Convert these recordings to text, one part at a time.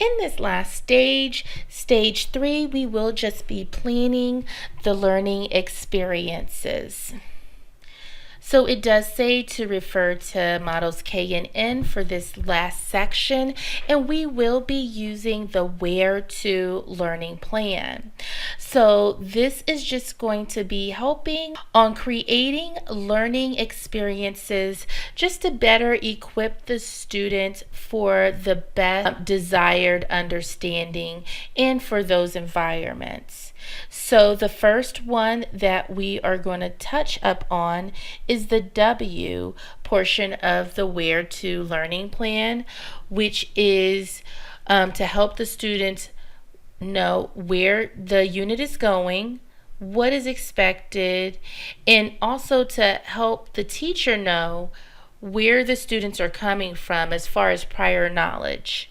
In this last stage, stage 3, we will just be planning the learning experiences. So it does say to refer to models K and N for this last section, and we will be using the Where to learning plan. So this is just going to be helping on creating learning experiences just to better equip the student for the best desired understanding and for those environments. So the first one that we are going to touch up on is the W portion of the Where to learning plan, which is to help the students know where the unit is going, what is expected, and also to help the teacher know where the students are coming from as far as prior knowledge.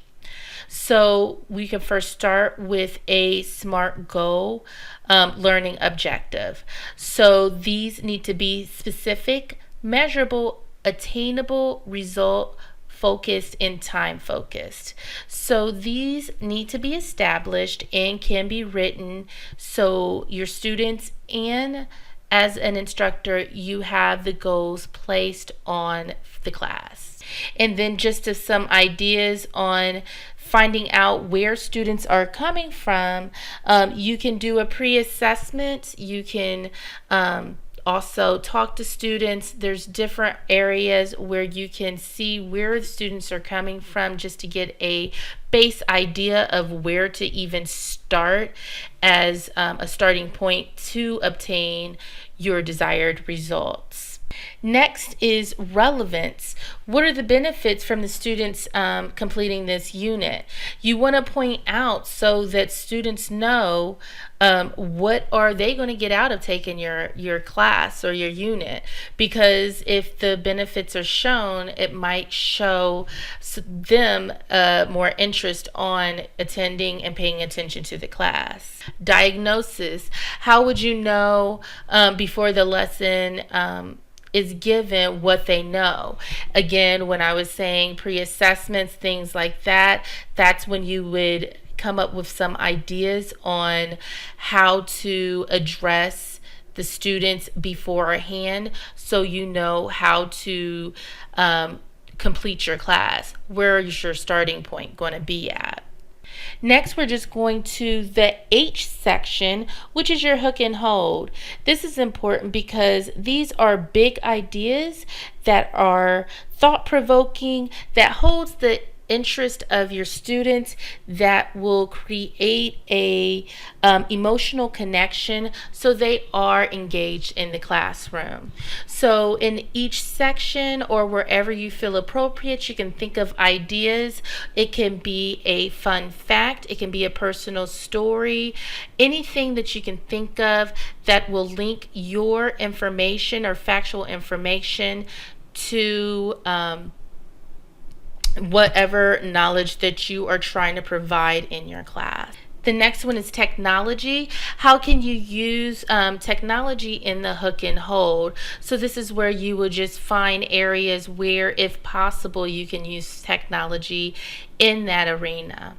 So we can first start with a SMART goal learning objective. So these need to be specific, measurable, attainable, result focused, and time focused. So these need to be established and can be written so your students and as an instructor, you have the goals placed on the class. And then just some ideas on finding out where students are coming from. You can do a pre-assessment. You can also talk to students. There's different areas where you can see where the students are coming from just to get a base idea of where to even start as a starting point to obtain your desired results. Next is relevance. What are the benefits from the students completing this unit? You want to point out so that students know what are they going to get out of taking your class or your unit, because if the benefits are shown, it might show them more interest on attending and paying attention to the class. Diagnosis. How would you know before the lesson is given what they know? Again, when I was saying pre-assessments, things like that, that's when you would come up with some ideas on how to address the students beforehand so you know how to complete your class. Where is your starting point going to be at? Next, we're just going to the H section, which is your hook and hold. This is important because these are big ideas that are thought-provoking, that holds the interest of your students, that will create a emotional connection so they are engaged in the classroom. So in each section or wherever you feel appropriate, you can think of ideas. It can be a fun fact, it can be a personal story, anything that you can think of that will link your information or factual information to whatever knowledge that you are trying to provide in your class. The next one is technology. How can you use technology in the hook and hold? So this is where you will just find areas where, if possible, you can use technology in that arena.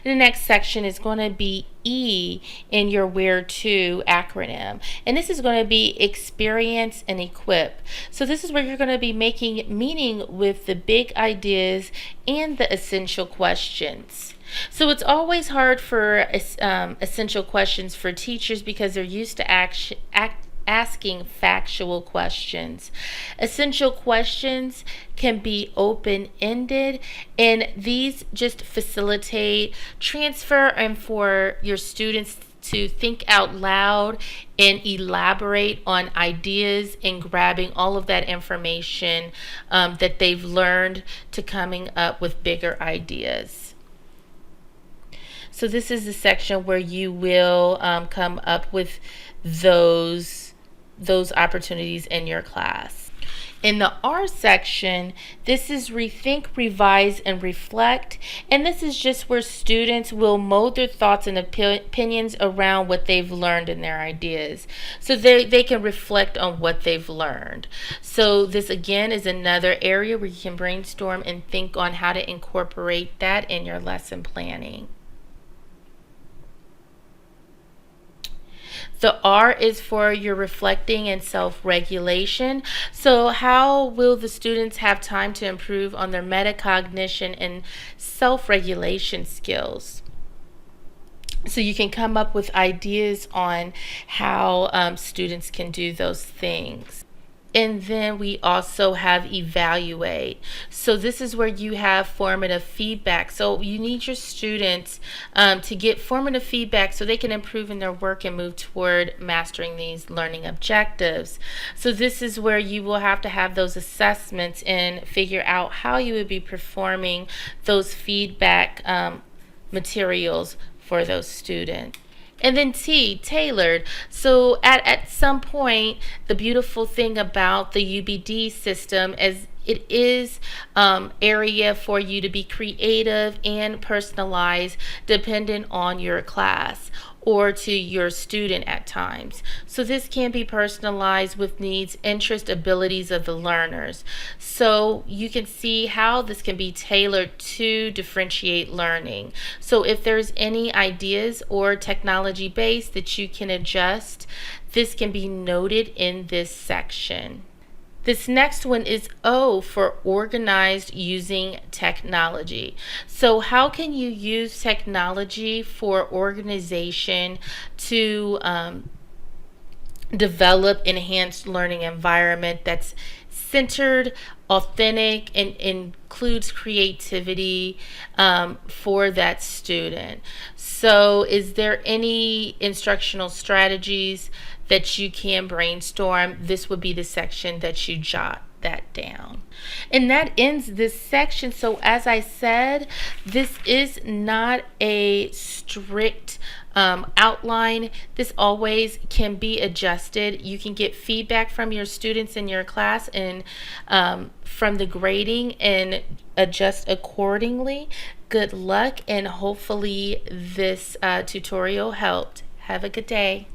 The next section is going to be E in your Where To acronym. And this is going to be experience and equip. So this is where you're going to be making meaning with the big ideas and the essential questions. So it's always hard for essential questions for teachers because they're used to asking factual questions. Essential questions can be open-ended, and these just facilitate transfer and for your students to think out loud and elaborate on ideas and grabbing all of that information that they've learned to coming up with bigger ideas. So this is the section where you will come up with those opportunities in your class. In the R section, this is rethink, revise, and reflect. And this is just where students will mold their thoughts and opinions around what they've learned and their ideas. So they can reflect on what they've learned. So this again is another area where you can brainstorm and think on how to incorporate that in your lesson planning. The R is for your reflecting and self-regulation. So how will the students have time to improve on their metacognition and self-regulation skills? So you can come up with ideas on how students can do those things. And then we also have evaluate. So this is where you have formative feedback. So you need your students to get formative feedback so they can improve in their work and move toward mastering these learning objectives. So this is where you will have to have those assessments and figure out how you would be performing those feedback materials for those students. And then T, tailored. So at some point, the beautiful thing about the UbD system is it is area for you to be creative and personalized dependent on your class or to your student at times. So this can be personalized with needs, interest, abilities of the learners. So you can see how this can be tailored to differentiate learning. So if there's any ideas or technology base that you can adjust, this can be noted in this section. This next one is O for organized using technology. So how can you use technology for organization to develop enhanced learning environment that's centered, authentic, and includes creativity for that student? So is there any instructional strategies that you can brainstorm? This would be the section that you jot that down. And that ends this section. So as I said, this is not a strict outline. This always can be adjusted. You can get feedback from your students in your class and from the grading and adjust accordingly. Good luck, and hopefully this tutorial helped. Have a good day.